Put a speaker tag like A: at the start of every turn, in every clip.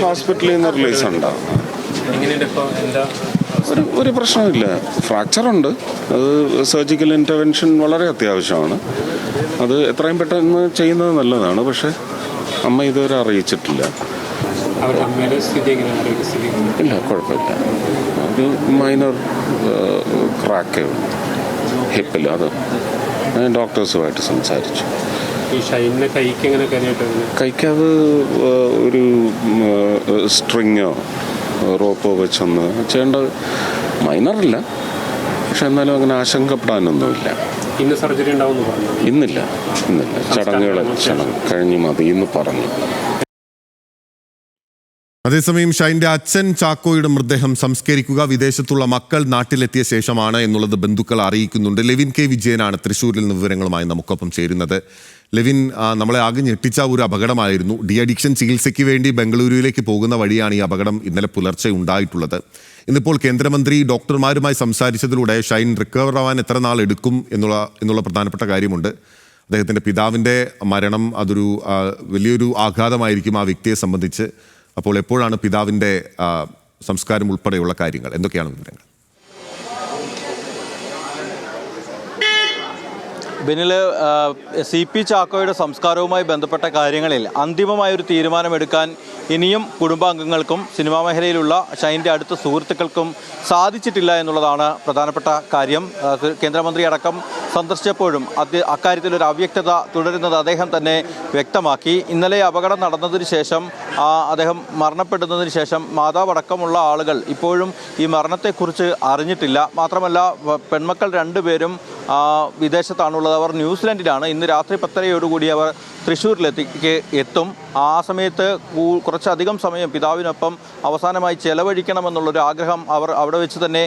A: ഹോസ്പിറ്റലിൽ നിന്ന് റിലീസ് ഉണ്ടാവും. ഒരു പ്രശ്നമില്ല. ഫ്രാക്ചറുണ്ട്, അത് സർജിക്കൽ ഇൻ്റർവെൻഷൻ വളരെ അത്യാവശ്യമാണ്. അത് എത്രയും പെട്ടെന്ന് ചെയ്യുന്നത് നല്ലതാണ്. പക്ഷേ അമ്മ ഇതുവരെ അറിയിച്ചിട്ടില്ല. ഇല്ല, കുഴപ്പമില്ല. ഒരു മൈനർ ക്രാക്കേ ഉള്ളൂ ഹിപ്പിൽ. അത് ഡോക്ടേഴ്സുമായിട്ട് സംസാരിച്ചു. കൈക്കത് ഒരു സ്ട്രിങ്ങോ റോപ്പോ വെച്ചൊന്ന് ചെയ്യേണ്ടത് മൈനറില്ല. പക്ഷെ എന്നാലും അങ്ങനെ ആശങ്കപ്പെടാനൊന്നുമില്ല.
B: ഇന്ന് സർജറി ഉണ്ടാവുമെന്ന് പറഞ്ഞു.
A: ഇന്നില്ല. ചടങ്ങുകൾ കഴിഞ്ഞ് മതി എന്ന് പറഞ്ഞു.
C: അതേസമയം ഷൈൻ്റെ അച്ഛൻ ചാക്കോയുടെ മൃതദേഹം സംസ്കരിക്കുക വിദേശത്തുള്ള മക്കൾ നാട്ടിലെത്തിയ ശേഷമാണ് എന്നുള്ളത് ബന്ധുക്കൾ അറിയിക്കുന്നുണ്ട്. ലെവിൻ കെ വിജയനാണ് തൃശ്ശൂരിൽ നിന്ന് വിവരങ്ങളുമായി നമുക്കൊപ്പം ചേരുന്നത്. ലെവിൻ, നമ്മളെ ആകെ ഞെട്ടിച്ച ഒരു അപകടമായിരുന്നു. ഡി അഡിക്ഷൻ ചികിത്സയ്ക്ക് വേണ്ടി ബംഗളൂരുവിലേക്ക് പോകുന്ന വഴിയാണ് ഈ അപകടം ഇന്നലെ പുലർച്ചെ ഉണ്ടായിട്ടുള്ളത്. ഇന്നിപ്പോൾ കേന്ദ്രമന്ത്രി ഡോക്ടർമാരുമായി സംസാരിച്ചതിലൂടെ ഷൈൻ റിക്കവർ ആവാൻ എത്ര നാൾ എടുക്കും എന്നുള്ള പ്രധാനപ്പെട്ട കാര്യമുണ്ട്. അദ്ദേഹത്തിൻ്റെ പിതാവിൻ്റെ മരണം അതൊരു വലിയൊരു ആഘാതമായിരിക്കും ആ വ്യക്തിയെ സംബന്ധിച്ച്. അപ്പോൾ എപ്പോഴാണ് പിതാവിൻ്റെ സംസ്കാരം ഉൾപ്പെടെയുള്ള കാര്യങ്ങൾ, എന്തൊക്കെയാണ് വിവരങ്ങൾ?
D: ബെനിൽ, CP ചാക്കോയുടെ സംസ്കാരവുമായി ബന്ധപ്പെട്ട കാര്യങ്ങളിൽ അന്തിമമായൊരു തീരുമാനമെടുക്കാൻ ഇനിയും കുടുംബാംഗങ്ങൾക്കും സിനിമാ മേഖലയിലുള്ള ഷൈൻ്റെ അടുത്ത സുഹൃത്തുക്കൾക്കും സാധിച്ചിട്ടില്ല എന്നുള്ളതാണ് പ്രധാനപ്പെട്ട കാര്യം. കേന്ദ്രമന്ത്രി അടക്കം സന്ദർശിച്ചപ്പോഴും അക്കാര്യത്തിലൊരു അവ്യക്തത തുടരുന്നത് അദ്ദേഹം തന്നെ വ്യക്തമാക്കി. ഇന്നലെ അപകടം നടന്നതിന് ശേഷം, അദ്ദേഹം മരണപ്പെടുന്നതിന് ശേഷം മാതാവടക്കമുള്ള ആളുകൾ ഇപ്പോഴും ഈ മരണത്തെക്കുറിച്ച് അറിഞ്ഞിട്ടില്ല. മാത്രമല്ല, പെൺമക്കൾ രണ്ടുപേരും വിദേശത്താണുള്ളത്. അവർ ന്യൂസിലൻഡിലാണ്. ഇന്ന് രാത്രി 10:30 അവർ തൃശ്ശൂരിലേക്ക് എത്തും. ആ സമയത്ത് കുറച്ചധികം സമയം പിതാവിനൊപ്പം അവസാനമായി ചെലവഴിക്കണമെന്നുള്ളൊരു ആഗ്രഹം അവർ അവിടെ വെച്ച് തന്നെ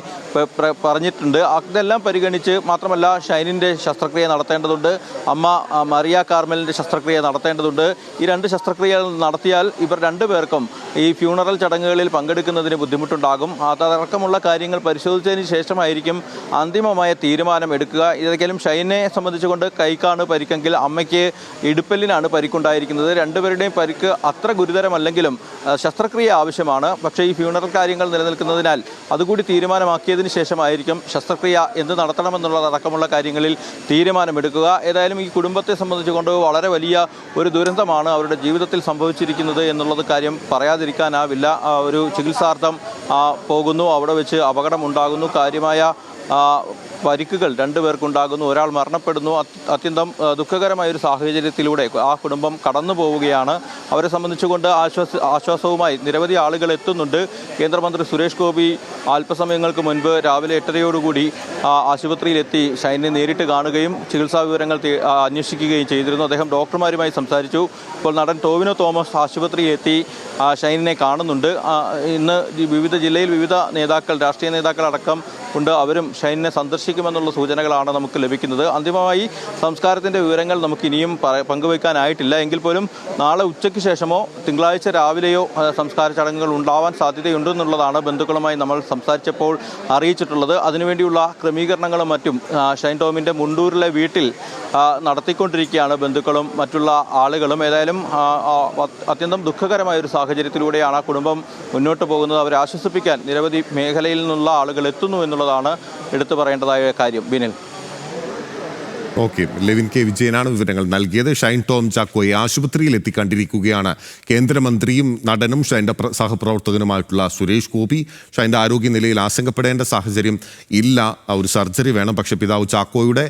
D: പറഞ്ഞിട്ടുണ്ട്. അതെല്ലാം പരിഗണിച്ച്, മാത്രമല്ല ഷൈനിൻ്റെ ശസ്ത്രക്രിയ നടത്തേണ്ടതുണ്ട്, അമ്മ മറിയ കാർമലിൻ്റെ ശസ്ത്രക്രിയ നടത്തേണ്ടതുണ്ട്. ഈ 2 ശസ്ത്രക്രിയകൾ നടത്തിയാൽ ഇവർ രണ്ടുപേർക്കും ഈ ഫ്യൂണറൽ ചടങ്ങുകളിൽ പങ്കെടുക്കുന്നതിന് ബുദ്ധിമുട്ടുണ്ടാകും. അതടക്കമുള്ള കാര്യങ്ങൾ പരിശോധിച്ചതിന് ശേഷമായിരിക്കും അന്തിമമായ തീരുമാനം എടുക്കുക. ഇതൊക്കെയും ഷൈനെ സംബന്ധിച്ചുകൊണ്ട് കൈക്കാണ് പരിക്കെങ്കിൽ അമ്മയ്ക്ക് ഇടുപ്പല്ലിനാണ് പരിക്കുണ്ടായിരിക്കുന്നത്. രണ്ടുപേരുടെയും പരിക്ക് അത്ര ഗുരുതരമല്ലെങ്കിലും ശസ്ത്രക്രിയ ആവശ്യമാണ്. പക്ഷേ ഈ ഫ്യൂണറൽ കാര്യങ്ങൾ നിലനിൽക്കുന്നതിനാൽ അതുകൂടി തീരുമാനമാക്കിയതിന് ശേഷമായിരിക്കും ശസ്ത്രക്രിയ എന്ത് നടത്തണമെന്നുള്ളതടക്കമുള്ള കാര്യങ്ങളിൽ തീരുമാനമെടുക്കുക. ഏതായാലും ഈ കുടുംബത്തെ സംബന്ധിച്ചുകൊണ്ട് വളരെ വലിയ ഒരു ദുരന്തമാണ് അവരുടെ ജീവിതത്തിൽ സംഭവിച്ചിരിക്കുന്നത് എന്നുള്ളത് കാര്യം പറയാതിരിക്കാനാവില്ല. ഒരു ചികിത്സാർത്ഥം പോകുന്നു, അവിടെ വെച്ച് അപകടമുണ്ടാകുന്നു, കാര്യമായ പരിക്കുകൾ 2 പേർക്കുണ്ടാകുന്നു, ഒരാൾ മരണപ്പെടുന്നു. അത്യന്തം ദുഃഖകരമായൊരു സാഹചര്യത്തിലൂടെ ആ കുടുംബം കടന്നു പോവുകയാണ്. അവരെ സംബന്ധിച്ചുകൊണ്ട് ആശ്വാസവുമായി നിരവധി ആളുകൾ എത്തുന്നുണ്ട്. കേന്ദ്രമന്ത്രി സുരേഷ് ഗോപി അല്പസമയങ്ങൾക്ക് മുൻപ് രാവിലെ 8:30 ആശുപത്രിയിലെത്തി ഷൈനെ നേരിട്ട് കാണുകയും ചികിത്സാ വിവരങ്ങൾ അന്വേഷിക്കുകയും ചെയ്തിരുന്നു. അദ്ദേഹം ഡോക്ടർമാരുമായി സംസാരിച്ചു. ഇപ്പോൾ നടൻ ടോവിനോ തോമസ് ആശുപത്രിയിലെത്തി ഷൈനിനെ കാണുന്നുണ്ട്. ഇന്ന് വിവിധ ജില്ലയിൽ വിവിധ നേതാക്കൾ, രാഷ്ട്രീയ നേതാക്കളടക്കം ഉണ്ട്. അവരും ഷൈനിനെ സന്ദർശിക്കുമെന്നുള്ള സൂചനകളാണ് നമുക്ക് ലഭിക്കുന്നത്. അന്തിമമായി സംസ്കാരത്തിൻ്റെ വിവരങ്ങൾ നമുക്ക് ഇനിയും പങ്കുവയ്ക്കാനായിട്ടില്ല. എങ്കിൽ പോലും നാളെ ഉച്ചയ്ക്ക് ശേഷമോ തിങ്കളാഴ്ച രാവിലെയോ സംസ്കാര ചടങ്ങുകൾ ഉണ്ടാവാൻ സാധ്യതയുണ്ടെന്നുള്ളതാണ് ബന്ധുക്കളുമായി നമ്മൾ സംസാരിച്ചപ്പോൾ അറിയിച്ചിട്ടുള്ളത്. അതിനുവേണ്ടിയുള്ള ക്രമീകരണങ്ങളും മറ്റും ഷൈൻ ടോമിൻ്റെ മുണ്ടൂരിലെ വീട്ടിൽ നടത്തിക്കൊണ്ടിരിക്കുകയാണ് ബന്ധുക്കളും മറ്റുള്ള ആളുകളും. ഏതായാലും അത്യന്തം ദുഃഖകരമായൊരു സാഹചര്യത്തിലൂടെയാണ് ആ കുടുംബം മുന്നോട്ട് പോകുന്നത്. അവരെ ആശ്വസിപ്പിക്കാൻ നിരവധി മേഖലയിൽ നിന്നുള്ള ആളുകൾ എത്തുന്നു എന്നുള്ളതാണ് എടുത്തു പറയേണ്ടതായ കാര്യം. ബിനിൽ.
C: ഓക്കെ, ലെവിൻ കെ വിജയനാണ് വിവരങ്ങൾ നൽകിയത്. ഷൈൻ ടോം ചാക്കോയെ ആശുപത്രിയിൽ എത്തിക്കണ്ടിരിക്കുകയാണ് കേന്ദ്രമന്ത്രിയും നടനും ഷൈൻ്റെ സഹപ്രവർത്തകനുമായിട്ടുള്ള സുരേഷ് ഗോപി. ഷൈൻ്റെ ആരോഗ്യനിലയിൽ ആശങ്കപ്പെടേണ്ട സാഹചര്യം ഇല്ല, ഒരു സർജറി വേണം. പക്ഷേ പിതാവ് ചാക്കോയുടെ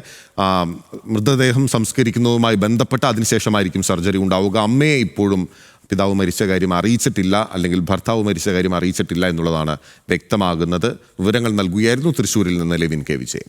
C: മൃതദേഹം സംസ്കരിക്കുന്നതുമായി ബന്ധപ്പെട്ട് അതിനുശേഷമായിരിക്കും സർജറി ഉണ്ടാവുക. അമ്മയെ ഇപ്പോഴും പിതാവ് മരിച്ച കാര്യം അറിയിച്ചിട്ടില്ല, അല്ലെങ്കിൽ ഭർത്താവ് മരിച്ച കാര്യം അറിയിച്ചിട്ടില്ല എന്നുള്ളതാണ് വ്യക്തമാകുന്നത്. വിവരങ്ങൾ നൽകുകയായിരുന്നു തൃശ്ശൂരിൽ നിന്ന് ലെവിൻ കെ വിജയൻ.